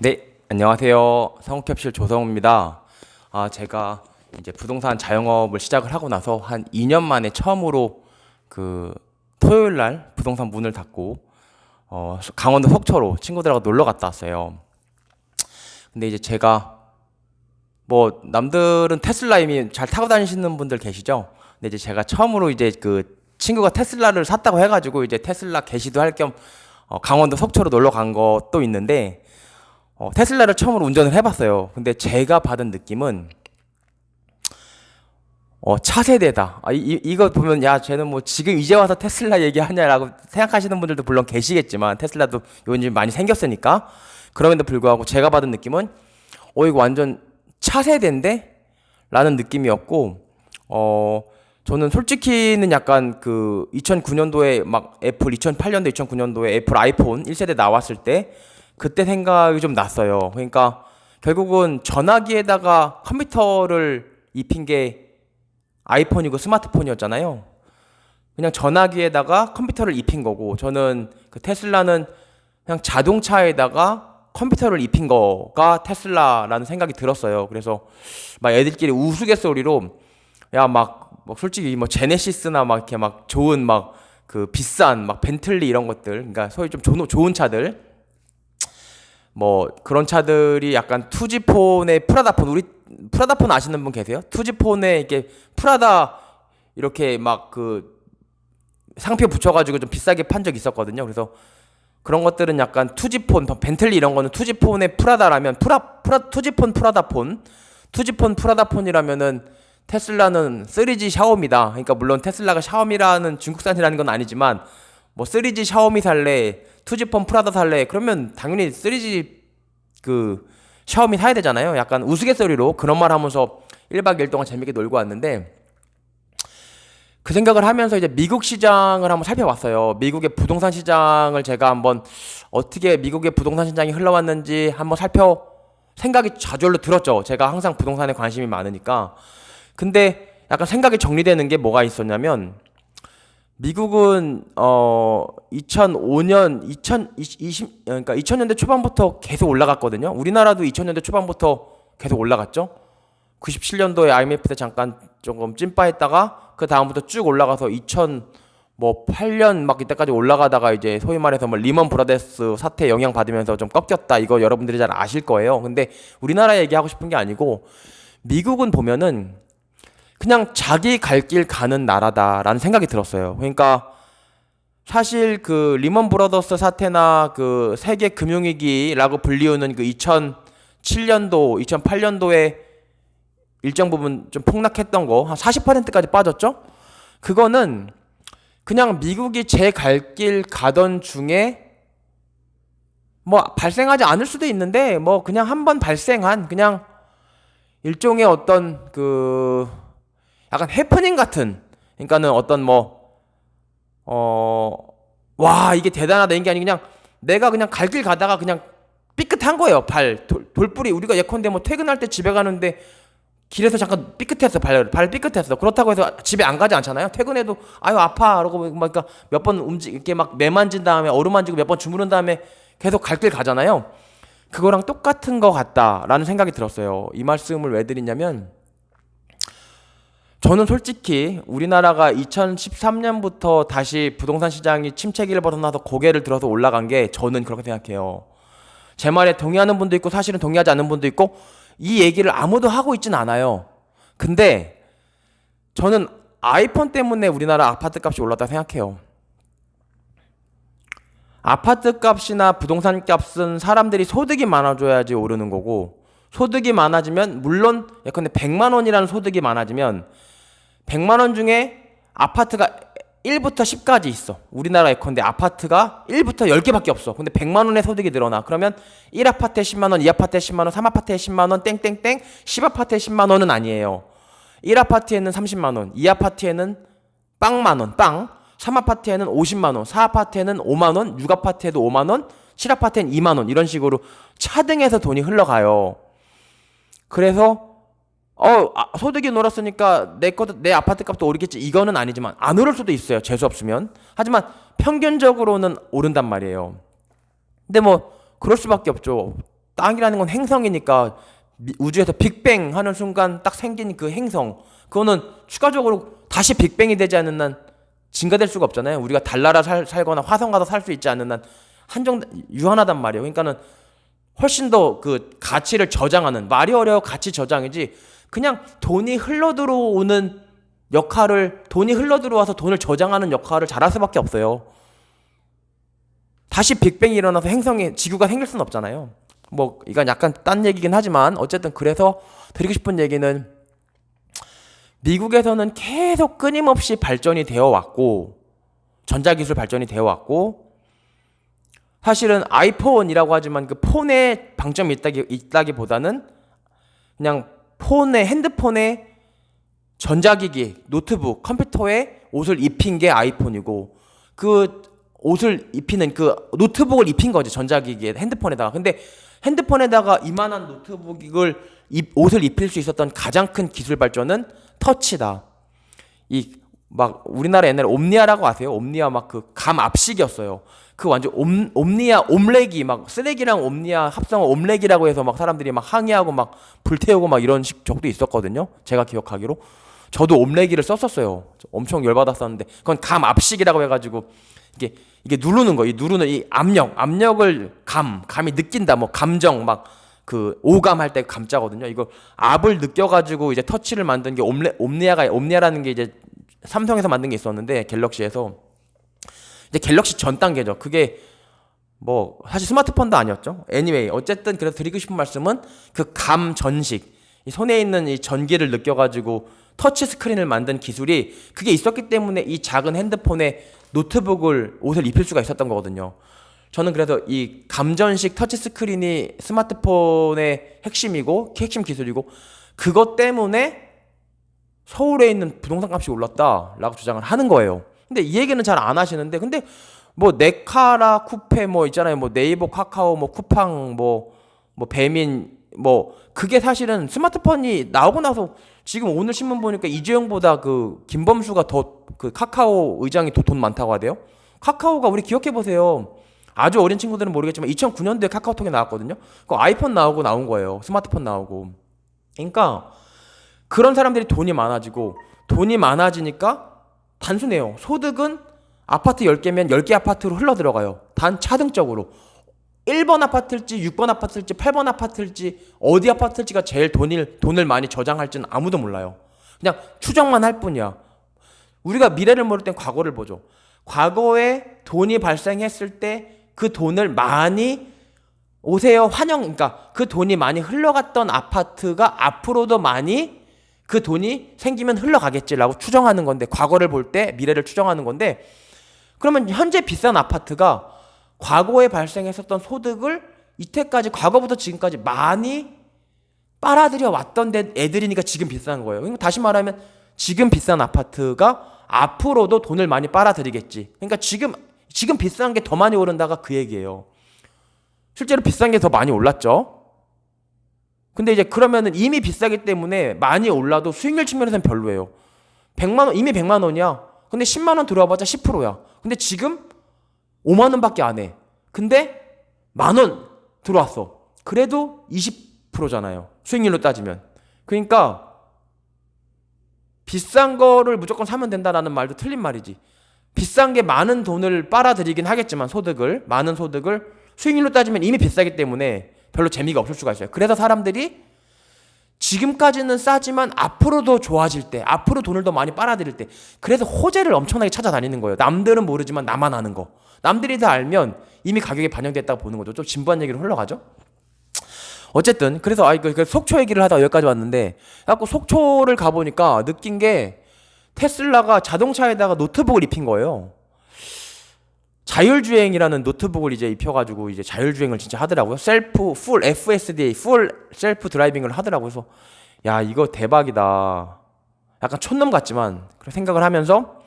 네, 안녕하세요. 성우캡슐 조성우입니다. 제가 이제 부동산 자영업을 시작을 하고 나서 한 2년 만에 처음으로 그 토요일 날 부동산 문을 닫고 강원도 속초로 친구들하고 놀러 갔다 왔어요. 근데 이제 제가 뭐 남들은 테슬라 이미 잘 타고 다니시는 분들 계시죠? 근데 이제 제가 처음으로 이제 그 친구가 테슬라를 샀다고 해가지고 이제 테슬라 게시도 할 겸 강원도 속초로 놀러 간 것도 있는데 테슬라를 처음으로 운전을 해봤어요. 근데 제가 받은 느낌은 차세대다. 이거 보면 야 쟤는 뭐 지금 이제 와서 테슬라 얘기하냐라고 생각하시는 분들도 물론 계시겠지만 테슬라도 요즘 많이 생겼으니까 그럼에도 불구하고 제가 받은 느낌은 이거 완전 차세대인데? 라는 느낌이었고 저는 솔직히는 약간 그 2009년도에 막 애플 2008년도 2009년도에 애플 아이폰 1세대 나왔을 때 그때 생각이 좀 났어요. 그러니까 결국은 전화기에다가 컴퓨터를 입힌 게 아이폰이고 스마트폰이었잖아요. 그냥 전화기에다가 컴퓨터를 입힌 거고 저는 그 테슬라는 그냥 자동차에다가 컴퓨터를 입힌 거가 테슬라라는 생각이 들었어요. 그래서 막 애들끼리 우스갯소리로 야 막 솔직히 뭐 제네시스나 막 이렇게 막 좋은 막 그 비싼 막 벤틀리 이런 것들 그러니까 소위 좀 좋은 차들 뭐 그런 차들이 약간 투지폰의 프라다폰 우리 프라다폰 아시는 분 계세요? 투지폰에 이렇게 프라다 이렇게 막 그 상표 붙여가지고 좀 비싸게 판 적 있었거든요. 그래서 그런 것들은 약간 투지폰, 벤틀리 이런 거는 투지폰의 프라다라면 투지폰 프라다폰 투지폰 프라다폰이라면은 테슬라는 3G 샤오미다. 그러니까 물론 테슬라가 샤오미라는 중국산이라는 건 아니지만 뭐 3G 샤오미 살래, 투지폰 프라다 살래 그러면 당연히 3G 그 샤오미 사야 되잖아요. 약간 우스갯소리로 그런 말 하면서 1박 2일 동안 재밌게 놀고 왔는데 그 생각을 하면서 이제 미국 시장을 한번 살펴봤어요. 미국의 부동산 시장을 제가 한번 어떻게 미국의 부동산 시장이 흘러왔는지 한번 생각이 저절로 들었죠. 제가 항상 부동산에 관심이 많으니까. 근데 약간 생각이 정리되는 게 뭐가 있었냐면 미국은 2005년 2020 그러니까 2000년대 초반부터 계속 올라갔거든요. 우리나라도 2000년대 초반부터 계속 올라갔죠. 97년도에 IMF 때 잠깐 조금 찐빠했다가 그 다음부터 쭉 올라가서 2008년 막 이때까지 올라가다가 이제 소위 말해서 뭐 리먼 브라더스 사태 영향 받으면서 좀 꺾였다. 이거 여러분들이 잘 아실 거예요. 근데 우리나라 얘기하고 싶은 게 아니고 미국은 보면은 그냥 자기 갈 길 가는 나라다라는 생각이 들었어요. 그러니까 사실 그 리먼 브라더스 사태나 그 세계 금융위기라고 불리우는 그 2007년도, 2008년도에 일정 부분 좀 폭락했던 거 한 40%까지 빠졌죠? 그거는 그냥 미국이 제 갈 길 가던 중에 뭐 발생하지 않을 수도 있는데 뭐 그냥 한번 발생한 그냥 일종의 어떤 그 약간 해프닝 같은 그러니까는 어떤 와 이게 대단하다 이게 아니고 그냥 내가 그냥 갈 길 가다가 그냥 삐끗한 거예요. 돌뿌리 우리가 예컨대 뭐 퇴근할 때 집에 가는데 길에서 잠깐 삐끗했어. 발 삐끗했어. 그렇다고 해서 집에 안 가지 않잖아요. 퇴근해도 아유 아파 그러고 막 그러니까 몇 번 이렇게 막 매만진 다음에 어루만지고 몇 번 주무른 다음에 계속 갈 길 가잖아요. 그거랑 똑같은 거 같다라는 생각이 들었어요. 이 말씀을 왜 드리냐면 저는 솔직히 우리나라가 2013년부터 다시 부동산 시장이 침체기를 벗어나서 고개를 들어서 올라간 게 저는 그렇게 생각해요. 제 말에 동의하는 분도 있고 사실은 동의하지 않는 분도 있고 이 얘기를 아무도 하고 있진 않아요. 근데 저는 아이폰 때문에 우리나라 아파트 값이 올랐다 생각해요. 아파트 값이나 부동산 값은 사람들이 소득이 많아져야지 오르는 거고 소득이 많아지면 물론 예컨대 100만 원이라는 소득이 많아지면 100만 원 중에 아파트가 1부터 10까지 있어. 우리나라 예컨대 아파트가 1부터 10개밖에 없어. 근데 100만 원의 소득이 늘어나. 그러면 1아파트에 10만 원, 2아파트에 10만 원, 3아파트에 10만 원, 땡땡땡 10아파트에 10만 원은 아니에요. 1아파트에는 30만 원, 2아파트에는 빵만 원, 빵. 3아파트에는 50만 원, 4아파트에는 5만 원, 6아파트에도 5만 원, 7아파트에는 2만 원 이런 식으로 차등해서 돈이 흘러가요. 그래서 소득이 늘었으니까 내 아파트 값도 오르겠지. 이거는 아니지만 안 오를 수도 있어요. 재수 없으면. 하지만 평균적으로는 오른단 말이에요. 근데 뭐 그럴 수밖에 없죠. 땅이라는 건 행성이니까 우주에서 빅뱅 하는 순간 딱 생긴 그 행성, 그거는 추가적으로 다시 빅뱅이 되지 않는 한 증가될 수가 없잖아요. 우리가 달나라 살거나 화성 가서 살 수 있지 않는 한 유한하단 말이에요. 그러니까는 훨씬 더 그 가치를 저장하는, 말이 어려워, 가치 저장이지, 그냥 돈이 흘러들어오는 역할을, 돈이 흘러들어와서 돈을 저장하는 역할을 잘할 수밖에 없어요. 다시 빅뱅이 일어나서 행성에 지구가 생길 수는 없잖아요. 뭐 이건 약간 딴 얘기긴 하지만 어쨌든, 그래서 드리고 싶은 얘기는, 미국에서는 계속 끊임없이 발전이 되어 왔고, 전자기술 발전이 되어 왔고, 사실은 아이폰이라고 하지만 그 폰에 방점이 있다기보다는 그냥 핸드폰에 전자기기, 노트북, 컴퓨터에 옷을 입힌 게 아이폰이고, 그 옷을 입히는, 그 노트북을 입힌 거지, 전자기기에, 핸드폰에다가. 근데 핸드폰에다가 이만한 옷을 입힐 수 있었던 가장 큰 기술 발전은 터치다. 막 우리나라 옛날에 옴니아라고 아세요? 옴니아 막 그 감 압식이었어요. 그 완전 옴니아 옴렉이, 막 쓰레기랑 옴니아 합성어 옴렉이라고 해서 막 사람들이 막 항의하고 막 불태우고 막 이런 적도 있었거든요. 제가 기억하기로. 저도 옴렉이를 썼었어요. 엄청 열받았었는데, 그건 감 압식이라고 해가지고 이게 누르는 거, 누르는 이 압력을 감이 느낀다, 뭐 감정, 막 그 오감할 때 감자거든요. 이거 압을 느껴가지고 이제 터치를 만든 게 옴니아라는 게 이제 삼성에서 만든 게 있었는데, 갤럭시에서. 이제 갤럭시 전 단계죠. 그게 뭐 사실 스마트폰도 아니었죠. anyway, 어쨌든 그래서 드리고 싶은 말씀은, 그 감 전식, 이 손에 있는 이 전기를 느껴가지고 터치 스크린을 만든 기술이, 그게 있었기 때문에 이 작은 핸드폰에 옷을 입힐 수가 있었던 거거든요. 저는 그래서 이 감전식 터치 스크린이 스마트폰의 핵심 기술이고, 그것 때문에 서울에 있는 부동산 값이 올랐다라고 주장을 하는 거예요. 근데 이 얘기는 잘 안 하시는데, 근데 뭐 네카라 쿠페 뭐 있잖아요. 뭐 네이버, 카카오, 뭐 쿠팡, 뭐 배민, 뭐 그게 사실은 스마트폰이 나오고 나서, 지금 오늘 신문 보니까 이재용보다 그 김범수가 더, 그 카카오 의장이 더 돈 많다고 하대요. 카카오가, 우리 기억해 보세요. 아주 어린 친구들은 모르겠지만 2009년도에 카카오톡이 나왔거든요. 그 아이폰 나오고 나온 거예요. 스마트폰 나오고. 그러니까 그런 사람들이 돈이 많아지니까 단순해요. 소득은 아파트 10개면 10개 아파트로 흘러 들어가요. 단 차등적으로. 1번 아파트일지 6번 아파트일지 8번 아파트일지 어디 아파트일지가 제일 돈을 많이 저장할지는 아무도 몰라요. 그냥 추정만 할 뿐이야. 우리가 미래를 모를 땐 과거를 보죠. 과거에 돈이 발생했을 때 그 돈을 많이 그러니까 그 돈이 많이 흘러갔던 아파트가 앞으로도 많이 그 돈이 생기면 흘러가겠지라고 추정하는 건데, 과거를 볼 때 미래를 추정하는 건데, 그러면 현재 비싼 아파트가 과거에 발생했었던 소득을 이때까지, 과거부터 지금까지 많이 빨아들여 왔던 애들이니까 지금 비싼 거예요. 그러니까 다시 말하면 지금 비싼 아파트가 앞으로도 돈을 많이 빨아들이겠지. 그러니까 지금 비싼 게 더 많이 오른다가 그 얘기예요. 실제로 비싼 게 더 많이 올랐죠. 근데 이제 그러면은 이미 비싸기 때문에 많이 올라도 수익률 측면에서는 별로예요. 100만 원, 이미 100만 원이야. 근데 10만 원 들어와봤자 10%야. 근데 지금 5만 원밖에 안 해. 근데 10,000원 들어왔어. 그래도 20%잖아요. 수익률로 따지면. 그러니까 비싼 거를 무조건 사면 된다라는 말도 틀린 말이지. 비싼 게 많은 돈을 빨아들이긴 하겠지만, 많은 소득을 수익률로 따지면 이미 비싸기 때문에 별로 재미가 없을 수가 있어요. 그래서 사람들이 지금까지는 싸지만 앞으로 더 좋아질 때, 앞으로 돈을 더 많이 빨아들일 때, 그래서 호재를 엄청나게 찾아다니는 거예요. 남들은 모르지만 나만 아는 거. 남들이 다 알면 이미 가격이 반영됐다고 보는 거죠. 좀 진부한 얘기로 흘러가죠. 어쨌든 그래서 속초 얘기를 하다가 여기까지 왔는데, 자꾸 속초를 가보니까 느낀 게, 테슬라가 자동차에다가 노트북을 입힌 거예요. 자율주행이라는 노트북을 이제 입혀가지고 이제 자율주행을 진짜 하더라고요. 풀 FSD, 풀 셀프 드라이빙을 하더라고요. 그래서 야, 이거 대박이다. 약간 촌놈 같지만 그런 생각을 하면서,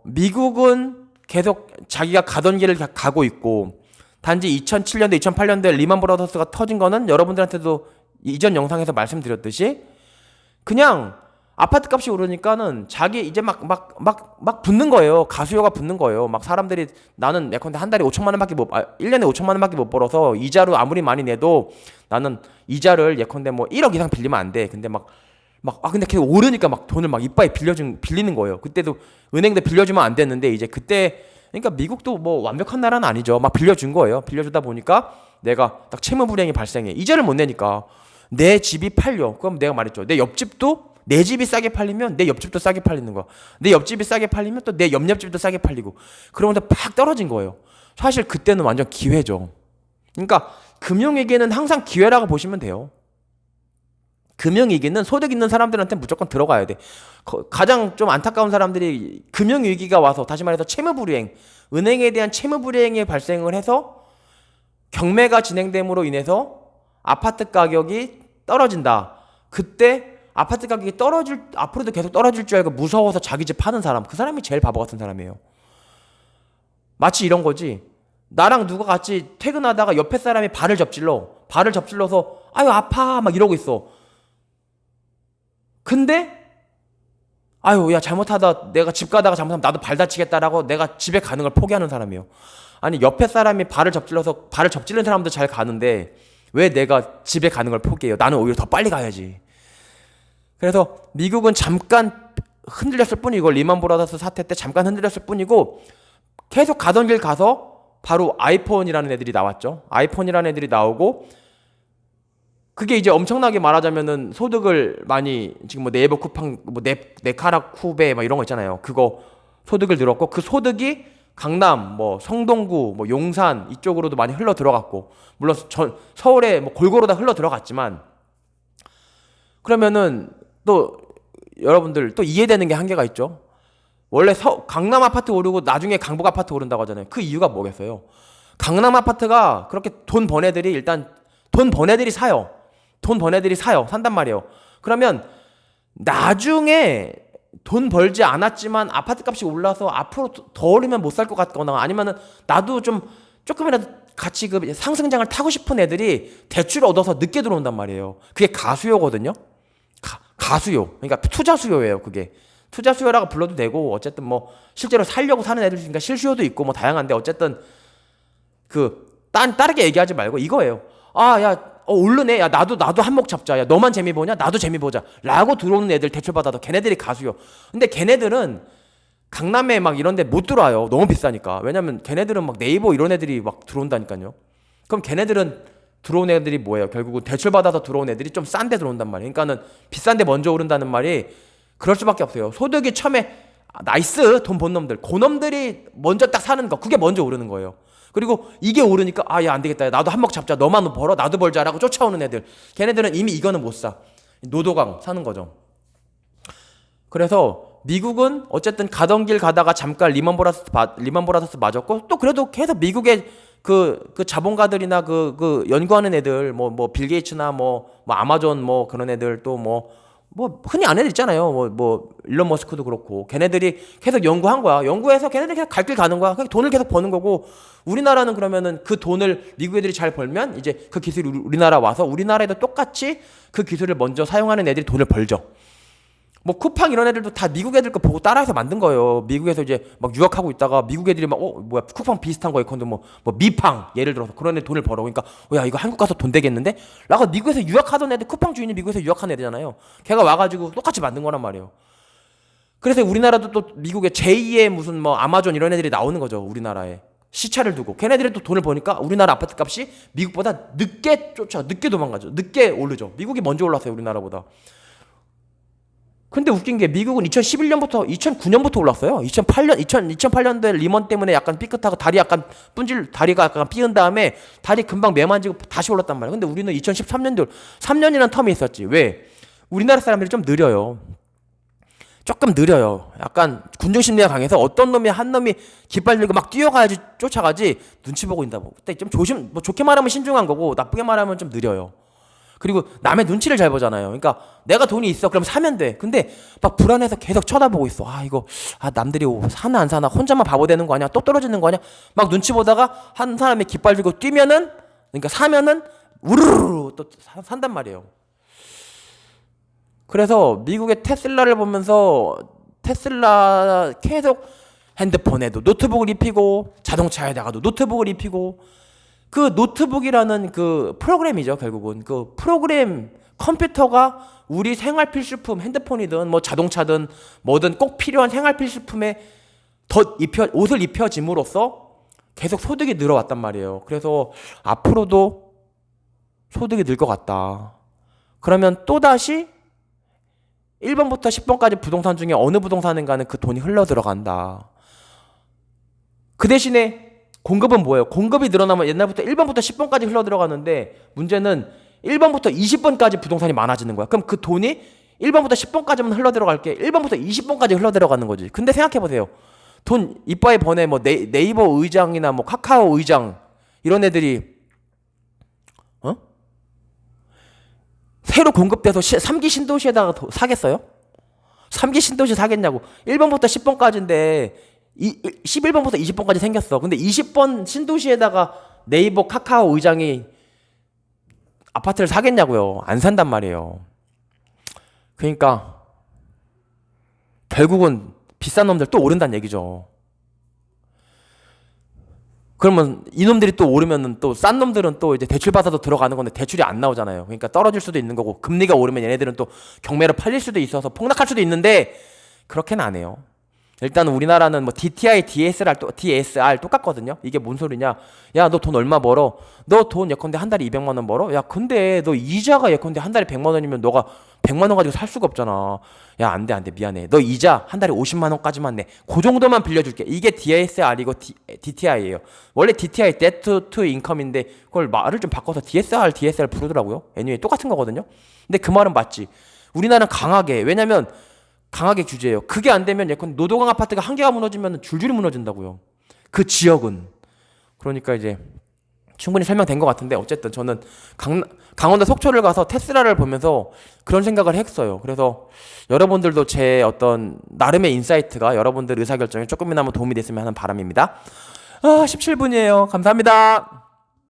미국은 계속 자기가 가던 길을 가고 있고, 단지 2007년도, 2008년도에 리만 브라더스가 터진 거는 여러분들한테도 이전 영상에서 말씀드렸듯이 그냥 아파트 값이 오르니까는 자기 이제 막 붙는 거예요. 가수요가 붙는 거예요. 막 사람들이 나는 예컨대 한 달에 5천만 원밖에 1년에 5천만 원밖에 못 벌어서 이자로 아무리 많이 내도 나는 이자를 예컨대 뭐 1억 이상 빌리면 안 돼. 근데 근데 계속 오르니까 막 돈을 막 이빠이 빌리는 거예요. 그때도 은행도 빌려주면 안 됐는데 이제 그때 그러니까 미국도 뭐 완벽한 나라는 아니죠. 막 빌려준 거예요. 빌려주다 보니까 내가 딱 채무 불이행이 발생해. 이자를 못 내니까 내 집이 팔려. 그럼 내가 말했죠. 내 옆집도 내 집이 싸게 팔리면 내 옆집도 싸게 팔리는 거야. 내 옆집이 싸게 팔리면 또 내 옆집도 싸게 팔리고. 그러면서 팍 떨어진 거예요. 사실 그때는 완전 기회죠. 그러니까 금융위기는 항상 기회라고 보시면 돼요. 금융위기는 소득 있는 사람들한테 무조건 들어가야 돼. 가장 좀 안타까운 사람들이 금융위기가 와서 다시 말해서 채무불이행, 은행에 대한 채무불이행이 발생을 해서 경매가 진행됨으로 인해서 아파트 가격이 떨어진다. 그때 아파트 가격이 앞으로도 계속 떨어질 줄 알고 무서워서 자기 집 파는 사람, 그 사람이 제일 바보 같은 사람이에요. 마치 이런 거지. 나랑 누가 같이 퇴근하다가 옆에 사람이 발을 접질러서 아유 아파 막 이러고 있어. 근데 아유 야 잘못하다 내가 집 가다가 잘못하면 나도 발 다치겠다라고 내가 집에 가는 걸 포기하는 사람이에요. 아니 옆에 사람이 발을 접질른 사람도 잘 가는데 왜 내가 집에 가는 걸 포기해요? 나는 오히려 더 빨리 가야지. 그래서 미국은 잠깐 흔들렸을 뿐이고 리만 브라더스 사태 때 잠깐 흔들렸을 뿐이고 계속 가던 길 가서 바로 아이폰이라는 애들이 나왔죠. 아이폰이라는 애들이 나오고 그게 이제 엄청나게 말하자면은 소득을 많이 지금 뭐 네이버 쿠팡 뭐 네카라 쿠베 막 이런 거 있잖아요. 그거 소득을 늘었고 그 소득이 강남 뭐 성동구 뭐 용산 이쪽으로도 많이 흘러 들어갔고 물론 서울에 뭐 골고루 다 흘러 들어갔지만 그러면은 또 여러분들 또 이해되는 게 한계가 있죠. 원래 강남 아파트 오르고 나중에 강북 아파트 오른다고 하잖아요. 그 이유가 뭐겠어요? 강남 아파트가 그렇게 돈 번 애들이 일단 돈 번 애들이 사요. 산단 말이에요. 그러면 나중에 돈 벌지 않았지만 아파트 값이 올라서 앞으로 더 오르면 못 살 것 같거나 아니면은 나도 조금이라도 같이 그 상승장을 타고 싶은 애들이 대출 얻어서 늦게 들어온단 말이에요. 그게 가수요거든요. 가수요. 그러니까 투자 수요예요. 그게 투자 수요라고 불러도 되고 어쨌든 뭐 실제로 살려고 사는 애들 있으니까 실수요도 있고 뭐 다양한데 어쨌든 다르게 얘기하지 말고 이거예요. 오르네. 야 나도 한몫 잡자. 야 너만 재미 보냐? 나도 재미 보자. 라고 들어오는 애들 대출 받아도 걔네들이 가수요. 근데 걔네들은 강남에 막 이런 데 못 들어와요. 너무 비싸니까. 왜냐면 걔네들은 막 네이버 이런 애들이 막 들어온다니까요. 그럼 걔네들은 들어온 애들이 뭐예요? 결국은 대출 받아서 들어온 애들이 좀 싼 데 들어온단 말이에요. 그러니까는 비싼 데 먼저 오른다는 말이 그럴 수밖에 없어요. 소득이 처음에 나이스 돈 번 놈들 고놈들이 먼저 딱 사는 거 그게 먼저 오르는 거예요. 그리고 이게 오르니까 야 안 되겠다. 나도 한몫 잡자. 너만 벌어 나도 벌자라고 쫓아오는 애들. 걔네들은 이미 이거는 못 사. 노도강 사는 거죠. 그래서 미국은 어쨌든 가던 길 가다가 잠깐 리만 브라더스 맞았고 또 그래도 계속 미국의 그 자본가들이나 그 연구하는 애들 뭐 빌 게이츠나 뭐 아마존 뭐 그런 애들 또 뭐 흔히 아는 애들 있잖아요. 뭐 일론 머스크도 그렇고 걔네들이 계속 연구한 거야. 연구해서 걔네들이 계속 갈 길 가는 거야. 그냥 돈을 계속 버는 거고 우리나라는 그러면은 그 돈을 미국 애들이 잘 벌면 이제 그 기술이 우리나라 와서 우리나라에도 똑같이 그 기술을 먼저 사용하는 애들이 돈을 벌죠. 뭐 쿠팡 이런 애들도 다 미국 애들 거 보고 따라해서 만든 거예요. 미국에서 이제 막 유학하고 있다가 미국 애들이 막 뭐야 쿠팡 비슷한 거 예컨대 뭐 미팡 예를 들어서 그런 애 돈을 벌어. 그러니까 야 이거 한국 가서 돈 되겠는데? 라고 미국에서 유학하던 애들 쿠팡 주인이 미국에서 유학한 애들잖아요. 걔가 와가지고 똑같이 만든 거란 말이에요. 그래서 우리나라도 또 미국의 제2의 무슨 뭐 아마존 이런 애들이 나오는 거죠. 우리나라에 시차를 두고 걔네들이 또 돈을 버니까 우리나라 아파트 값이 미국보다 늦게 도망가죠. 늦게 오르죠. 미국이 먼저 올랐어요. 우리나라보다. 근데 웃긴 게 미국은 2009년부터 올랐어요. 2008년도에 리먼 때문에 약간 삐끗하고 다리가 약간 삐은 다음에 다리 금방 매만지고 다시 올랐단 말이에요. 근데 우리는 2013년도 3년이라는 텀이 있었지. 왜? 우리나라 사람들이 좀 느려요. 조금 느려요. 약간 군중심리가 강해서 어떤 놈이 한 놈이 깃발 들고 막 뛰어가야지 쫓아가지 눈치 보고 있다. 그때 좀 뭐 좋게 말하면 신중한 거고 나쁘게 말하면 좀 느려요. 그리고 남의 눈치를 잘 보잖아요. 그러니까 내가 돈이 있어. 그럼 사면 돼. 근데 막 불안해서 계속 쳐다보고 있어. 남들이 사나 안 사나 혼자만 바보 되는 거 아니야? 또 떨어지는 거 아니야? 막 눈치 보다가 한 사람이 깃발 들고 뛰면은 그러니까 사면은 우르르 또 산단 말이에요. 그래서 미국의 테슬라를 보면서 테슬라 계속 핸드폰에도 노트북을 입히고 자동차에다가도 노트북을 입히고 그 노트북이라는 그 프로그램이죠. 결국은 그 프로그램 컴퓨터가 우리 생활 필수품 핸드폰이든 뭐 자동차든 뭐든 꼭 필요한 생활 필수품에 옷을 입혀짐으로써 계속 소득이 늘어왔단 말이에요. 그래서 앞으로도 소득이 늘 것 같다. 그러면 또다시 1번부터 10번까지 부동산 중에 어느 부동산인가는 그 돈이 흘러 들어간다. 그 대신에 공급은 뭐예요? 공급이 늘어나면 옛날부터 1번부터 10번까지 흘러 들어가는데 문제는 1번부터 20번까지 부동산이 많아지는 거야. 그럼 그 돈이 1번부터 10번까지만 흘러 들어갈게 1번부터 20번까지 흘러 들어가는 거지. 근데 생각해 보세요. 돈 이빠이 버네 뭐 네이버 의장이나 뭐 카카오 의장 이런 애들이 새로 공급돼서 3기 신도시에다가 사겠어요? 3기 신도시 사겠냐고. 1번부터 10번까지인데 11번부터 20번까지 생겼어. 근데 20번 신도시에다가 네이버 카카오 의장이 아파트를 사겠냐고요. 안 산단 말이에요. 그러니까 결국은 비싼 놈들 또 오른다는 얘기죠. 그러면 이놈들이 또 오르면은 또 싼 놈들은 또 이제 대출 받아서 들어가는 건데 대출이 안 나오잖아요. 그러니까 떨어질 수도 있는 거고 금리가 오르면 얘네들은 또 경매로 팔릴 수도 있어서 폭락할 수도 있는데 그렇게는 안 해요. 일단 우리나라는 뭐 DTI, DSR 똑같거든요. 이게 뭔 소리냐? 야, 너 돈 얼마 벌어? 너 돈 예컨대 한 달에 200만 원 벌어? 야, 근데 너 이자가 예컨대 한 달에 100만 원이면 너가 100만 원 가지고 살 수가 없잖아. 야, 안 돼, 미안해. 너 이자 한 달에 50만 원까지만 내. 그 정도만 빌려줄게. 이게 DSR이고 DTI예요. 원래 DTI, Debt to Income인데 그걸 말을 좀 바꿔서 DSR 부르더라고요. anyway, 똑같은 거거든요. 근데 그 말은 맞지. 우리나라는 강하게, 왜냐면 강하게 규제해요. 그게 안 되면 예컨대 노도강 아파트가 한 개가 무너지면 줄줄이 무너진다고요. 그 지역은. 그러니까 이제 충분히 설명된 것 같은데 어쨌든 저는 강원도 속초를 가서 테슬라를 보면서 그런 생각을 했어요. 그래서 여러분들도 제 어떤 나름의 인사이트가 여러분들 의사결정에 조금이나마 도움이 됐으면 하는 바람입니다. 17분이에요. 감사합니다.